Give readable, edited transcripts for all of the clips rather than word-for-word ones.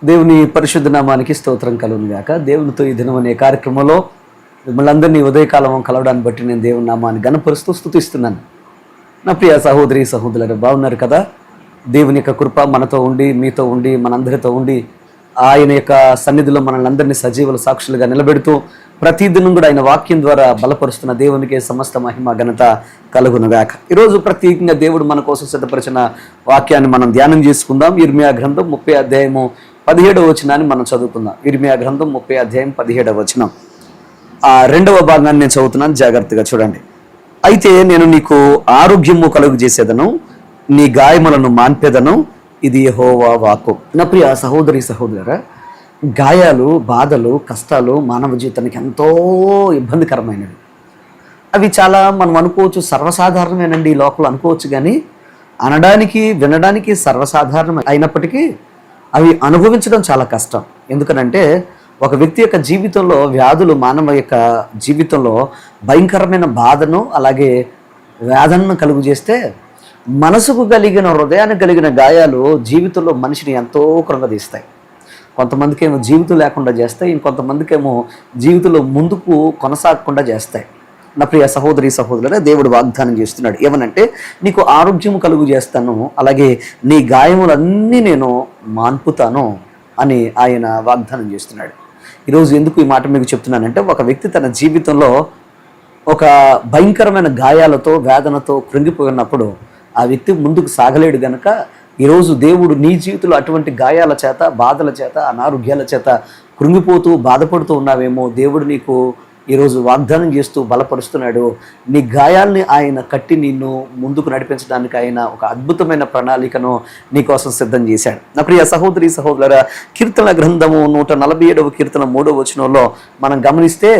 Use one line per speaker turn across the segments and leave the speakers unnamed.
దేవుని పరిశుద్ధ నామానికి స్తోత్రం కలుగును గాక. దేవునితో ఈ దినం అనే కార్యక్రమంలో మిమ్మల్ని అందరినీ ఉదయకాలం కలవడాన్ని బట్టి నేను దేవుని నామాన్ని గణపరుస్తూ స్తుతిస్తున్నాను. నా ప్రియ సహోదరి సహోదరులు బాగున్నారు కదా? దేవుని యొక్క కృప మనతో ఉండి, మీతో ఉండి, మనందరితో ఉండి, ఆయన యొక్క సన్నిధిలో మనల్ని అందరినీ సజీవుల సాక్షులుగా నిలబెడుతూ ప్రతిదినం కూడా ఆయన వాక్యం ద్వారా బలపరుస్తున్న దేవునికి సమస్త మహిమ ఘనత కలుగునుగాక. ఈరోజు ప్రత్యేకంగా దేవుడు మన కోసం సిద్ధపరిచిన వాక్యాన్ని మనం ధ్యానం చేసుకుందాం. ఇర్మియా గ్రంథం 30 అధ్యాయము 17వ వచనాన్ని మనం చదువుకుందాం. ఇర్మియా గ్రంథం 30 అధ్యాయం 17వ వచనం. ఆ రెండవ భాగాన్ని నేను చదువుతున్నాను, జాగ్రత్తగా చూడండి. అయితే నేను నీకు ఆరోగ్యము కలుగు చేసేదను, నీ గాయములను మాన్పేదను, ఇది యెహోవా వాక్కు. నా ప్రియ సహోదరి సహోదరులారా, గాయాలు, బాధలు, కష్టాలు మానవ జీవితానికి ఎంతో ఇబ్బందికరమైనవి. అవి చాలా మనం అనుకోవచ్చు సర్వసాధారణమేనండి ఈ లోపల అనుకోవచ్చు, కానీ అనడానికి వినడానికి సర్వసాధారణం అయినప్పటికీ అవి అనుభవించడం చాలా కష్టం. ఎందుకనంటే ఒక వ్యక్తి యొక్క జీవితంలో వ్యాధులు మానవ యొక్క జీవితంలో భయంకరమైన బాధను అలాగే వేదనను కలుగు చేస్తే, మనసుకు కలిగిన హృదయానికి కలిగిన గాయాలు జీవితంలో మనిషిని ఎంతో కృంగదీస్తాయి. కొంతమందికి ఏమో జీవితం లేకుండా చేస్తాయి, ఇంకొంతమందికి ఏమో జీవితంలో ముందుకు కొనసాగకుండా చేస్తాయి. నా ప్రియ సహోదరి సహోదరులే, దేవుడు వాగ్దానం చేస్తున్నాడు. ఏమనంటే నీకు ఆరోగ్యం కలుగు చేస్తాను, అలాగే నీ గాయములన్నీ నేను మాన్పుతాను అని ఆయన వాగ్దానం చేస్తున్నాడు. ఈరోజు ఎందుకు ఈ మాట మీకు చెప్తున్నానంటే, ఒక వ్యక్తి తన జీవితంలో ఒక భయంకరమైన గాయాలతో వేదనతో కృంగిపోయినప్పుడు ఆ వ్యక్తి ముందుకు సాగలేడు గనక ఈరోజు దేవుడు నీ జీవితంలో అటువంటి గాయాల చేత, బాధల చేత, అనారోగ్యాల చేత కృంగిపోతూ బాధపడుతూ ఉన్నావేమో, దేవుడు నీకు ఈరోజు వాగ్దానం చేస్తూ బలపరుస్తున్నాడు. నీ గాయాల్ని ఆయన కట్టి నిన్ను ముందుకు నడిపించడానికి ఆయన ఒక అద్భుతమైన ప్రణాళికను నీకోసం సిద్ధం చేశాడు. నా ప్రియ సహోదరి సహోదరుల, కీర్తన గ్రంథము 147వ కీర్తన 3వ వచనంలో మనం గమనిస్తే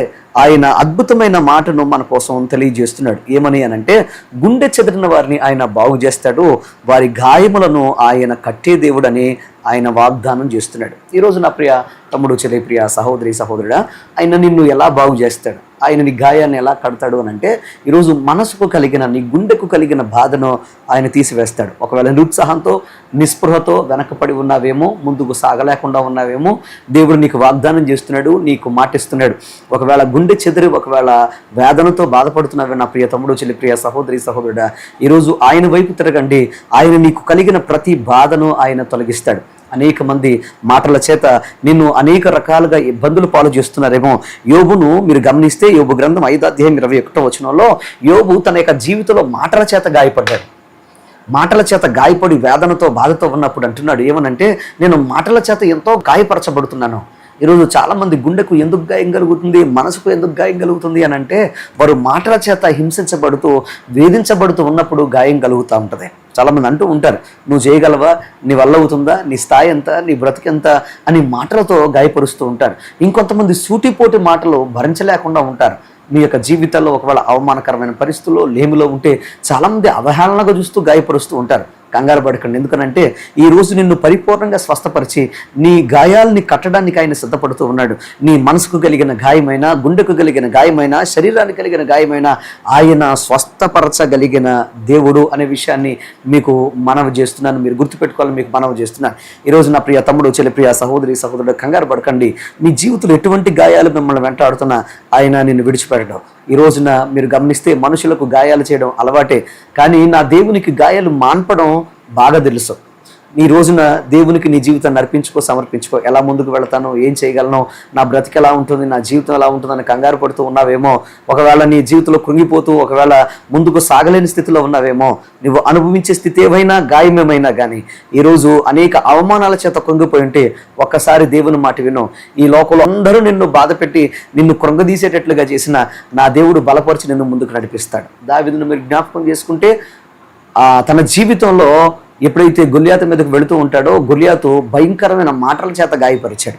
ఆయన అద్భుతమైన మాటను మన కోసం తెలియజేస్తున్నాడు. ఏమని అనంటే, గుండె చెదిరిన వారిని ఆయన బాగు చేస్తాడు, వారి గాయములను ఆయన కట్టే దేవుడని ఆయన వాగ్దానం చేస్తున్నాడు. ఈరోజు నా ప్రియ తమ్ముడు, చెల్లి, ప్రియ సహోదరి సహోదరుడా, ఆయన నిన్ను ఎలా బాగు చేస్తాడు, ఆయన నీ గాయాన్ని ఎలా కడతాడు అని అంటే, ఈరోజు మనసుకు కలిగిన, నీ గుండెకు కలిగిన బాధను ఆయన తీసివేస్తాడు. ఒకవేళ నిరుత్సాహంతో, నిస్పృహతో వెనకపడి ఉన్నావేమో, ముందుకు సాగలేకుండా ఉన్నావేమో, దేవుడు నీకు వాగ్దానం చేస్తున్నాడు, నీకు మాటిస్తున్నాడు. ఒకవేళ గుండె చెదిరి, ఒకవేళ వేదనతో బాధపడుతున్నావే నా ప్రియ తమ్ముడు, చెల్లి, ప్రియ సహోదరి సహోదరుడా, ఈరోజు ఆయన వైపు తిరగండి. ఆయన నీకు కలిగిన ప్రతి బాధను ఆయన తొలగిస్తాడు. అనేక మంది మాటల చేత నిన్ను అనేక రకాలుగా ఇబ్బందులు పాలు చేస్తున్నారేమో. యోబును మీరు గమనిస్తే, యోబు గ్రంథం 5వ అధ్యాయం 21వ వచనంలో యోబు తన యొక్క జీవితంలో మాటల చేత గాయపడ్డాడు. మాటల చేత గాయపడి వేదనతో బాధతో ఉన్నప్పుడు అంటున్నాడు, ఏమనంటే, నేను మాటల చేత ఎంతో గాయపరచబడుతున్నాను. ఈరోజు చాలామంది గుండెకు ఎందుకు గాయం కలుగుతుంది, మనసుకు ఎందుకు గాయం కలుగుతుంది అని అంటే, వారు మాటల చేత హింసించబడుతూ వేధించబడుతూ ఉన్నప్పుడు గాయం కలుగుతూ ఉంటుంది. చాలామంది అంటూ ఉంటారు, నువ్వు చేయగలవా, నీ వల్ల అవుతుందా, నీ స్థాయి ఎంత, నీ బ్రతికెంత అని మాటలతో గాయపరుస్తూ ఉంటారు. ఇంకొంతమంది సూటిపోటి మాటలు భరించలేకుండా ఉంటారు. మీ యొక్క జీవితాల్లో ఒకవేళ అవమానకరమైన పరిస్థితుల్లో, లేమిలో ఉంటే చాలామంది అవహేళనగా చూస్తూ గాయపరుస్తూ ఉంటారు. కంగారు పడకండి. ఎందుకనంటే ఈరోజు నిన్ను పరిపూర్ణంగా స్వస్థపరిచి నీ గాయాలని కట్టడానికి ఆయన సిద్ధపడుతూ ఉన్నాడు. నీ మనసుకు కలిగిన గాయమైనా, గుండెకు కలిగిన గాయమైనా, శరీరానికి కలిగిన గాయమైనా ఆయన స్వస్థపరచగలిగిన దేవుడు అనే విషయాన్ని మీకు మనవి చేస్తున్నాను. మీరు గుర్తుపెట్టుకోవాలని మీకు మనవి చేస్తున్నాను. ఈరోజు నా ప్రియ తమ్ముడు, చెల్లి, ప్రియ సహోదరి సహోదరుడు, కంగారు పడకండి. మీ జీవితంలో ఎటువంటి గాయాలు మిమ్మల్ని వెంటాడుతున్నా ఆయన నిన్ను విడిచిపెట్టడం. ఈ రోజున మీరు గమనిస్తే మనుషులకు గాయాలు చేయడం అలవాటే, కానీ నా దేవునికి గాయాలు మాన్పడం బాగా తెలుసు. ఈ రోజున దేవునికి నీ జీవితాన్ని అర్పించుకో, సమర్పించుకో. ఎలా ముందుకు వెళతానో, ఏం చేయగలను, నా బ్రతికి ఎలా ఉంటుంది, నా జీవితం ఎలా ఉంటుందని కంగారు పడుతూ ఉన్నావేమో. ఒకవేళ నీ జీవితంలో కృంగిపోతూ, ఒకవేళ ముందుకు సాగలేని స్థితిలో ఉన్నావేమో. నువ్వు అనుభవించే స్థితి ఏమైనా, గాయమేమైనా కానీ ఈరోజు అనేక అవమానాల చేత కృంగిపోయి ఉంటే ఒక్కసారి దేవుని మాట విను. ఈ లోకంలో అందరూ నిన్ను బాధపెట్టి నిన్ను కృంగదీసేటట్లుగా చేసిన నా దేవుడు బలపరిచి నిన్ను ముందుకు నడిపిస్తాడు. దావీదును మీరు జ్ఞాపకం చేసుకుంటే, తన జీవితంలో ఎప్పుడైతే గొల్యాతు మీదకు వెళుతూ ఉంటాడో, గొల్యాతు భయంకరమైన మాటల చేత గాయపరిచాడు.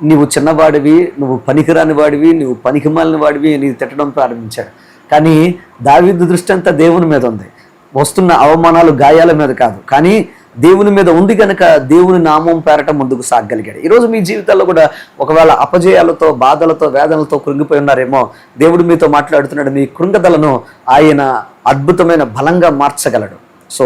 నువ్వు చిన్నవాడివి, నువ్వు పనికిరాని వాడివి, నువ్వు పనికిమాలిన వాడివి అని తిట్టడం ప్రారంభించాడు. కానీ దావీదు దృష్టి అంతా దేవుని మీద ఉంది. వస్తున్న అవమానాలు, గాయాల మీద కాదు, కానీ దేవుని మీద ఉంది కనుక దేవుని నామం పేరట ముందుకు సాగగలిగాడు. ఈరోజు మీ జీవితాల్లో కూడా ఒకవేళ అపజయాలతో, బాధలతో, వేదనలతో కృంగిపోయి ఉన్నారేమో. దేవుడు మీతో మాట్లాడుతున్నాడు. మీ కృంగదలను ఆయన అద్భుతమైన బలంగా మార్చగలడు. సో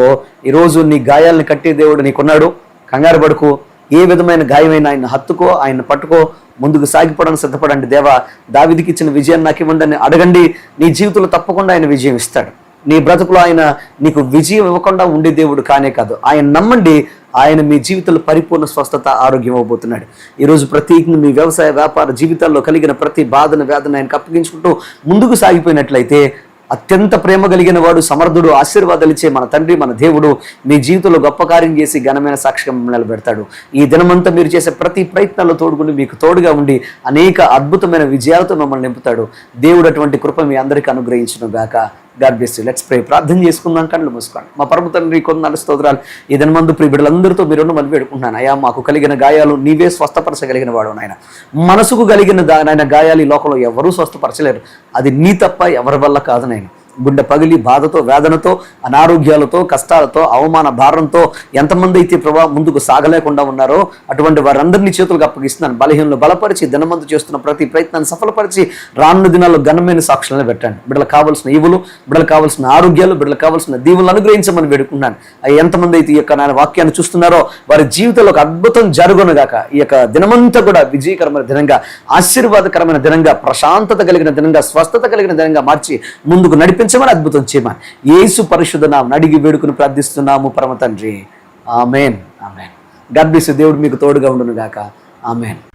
ఈరోజు నీ గాయాలను కట్టే దేవుడు నీకున్నాడు. కంగారు పడుకు. ఏ విధమైన గాయమైన ఆయన హత్తుకో, ఆయన పట్టుకో, ముందుకు సాగిపోవడానికి సిద్ధపడండి. దేవా, దావీదుకి ఇచ్చిన విజయాన్ని నాకు ఇవ్వండి అని అడగండి. నీ జీవితంలో తప్పకుండా ఆయన విజయం ఇస్తాడు. నీ బ్రతుకులో ఆయన నీకు విజయం ఇవ్వకుండా ఉండే దేవుడు కానే కాదు. ఆయన నమ్మండి, ఆయన మీ జీవితంలో పరిపూర్ణ స్వస్థత, ఆరోగ్యం ఇవ్వబోతున్నాడు. ఈరోజు ప్రత్యేకంగా మీ వ్యవసాయ వ్యాపార జీవితాల్లో కలిగిన ప్రతి బాధను, వేదన ఆయనకు అప్పగించుకుంటూ ముందుకు సాగిపోయినట్లయితే, అత్యంత ప్రేమ కలిగిన వాడు, సమర్థుడు, ఆశీర్వాదాలు ఇచ్చే మన తండ్రి, మన దేవుడు మీ జీవితంలో గొప్ప కార్యం చేసి ఘనమైన సాక్ష్యం నిలబెడతాడు. ఈ దినమంతా మీరు చేసే ప్రతి ప్రయత్నాల్లో తోడుకుని మీకు తోడుగా ఉండి అనేక అద్భుతమైన విజయాలతో మిమ్మల్ని నింపుతాడు. దేవుడు అటువంటి కృప మీ అందరికీ అనుగ్రహించును గాక. God bless you. Let's pray. ప్రార్థన చేసుకుందాం. కళ్ళు మూసుకోండి. మా పరమ తండ్రి, కొందరు స్తోత్రాలు. ఈ దినమందు ప్రియ బిడ్డలందరితో మీరు మళ్ళీ వేడుకుంటున్నాను. అయ్యా, మాకు కలిగిన గాయాలు నీవే స్వస్థపరచగలిగిన వాడు నాయన. మనసుకు కలిగిన నాయన గాయాలు ఈ లోకంలో ఎవరూ స్వస్థపరచలేరు. అది నీ తప్ప ఎవరి వల్ల కాదు నాయన. గుండె పగిలి బాధతో, వేదనతో, అనారోగ్యాలతో, కష్టాలతో, అవమాన భారంతో ఎంతమంది అయితే ప్రభా ముందుకు సాగలేకుండా ఉన్నారో అటువంటి వారందరినీ చేతులకు అప్పగిస్తున్నాను. బలహీనలు బలపరిచి దినమందు చేస్తున్న ప్రతి ప్రయత్నాన్ని సఫలపరిచి రానున్న దినాల్లో ఘనమైన సాక్షులను పెట్టండి. బిడ్డలకు కావాల్సిన ఈవులు, బిడ్డలకు కావాల్సిన ఆరోగ్యాలు, బిడ్డలకు కావాల్సిన దీవులను అనుగ్రహించమని వేడుకున్నాను. ఎంతమంది అయితే ఈ యొక్క నా వాక్యాన్ని చూస్తున్నారో వారి జీవితంలో ఒక అద్భుతం జరుగునుగాక. ఈ యొక్క దినమంతా కూడా విజయకరమైన దినంగా, ఆశీర్వాదకరమైన దినంగా, ప్రశాంతత కలిగిన దినంగా, స్వస్థత కలిగిన దినంగా మార్చి ముందుకు నడిపించమని, అద్భుతం చేయమని యేసు పరిశుద్ధ నామమున అడిగి వేడుకుని ప్రార్థిస్తున్నాము పరమ తండ్రి. Amen. Amen. God bless you. దేవుడు మీకు తోడుగా ఉండును గాక. ఆమేన్.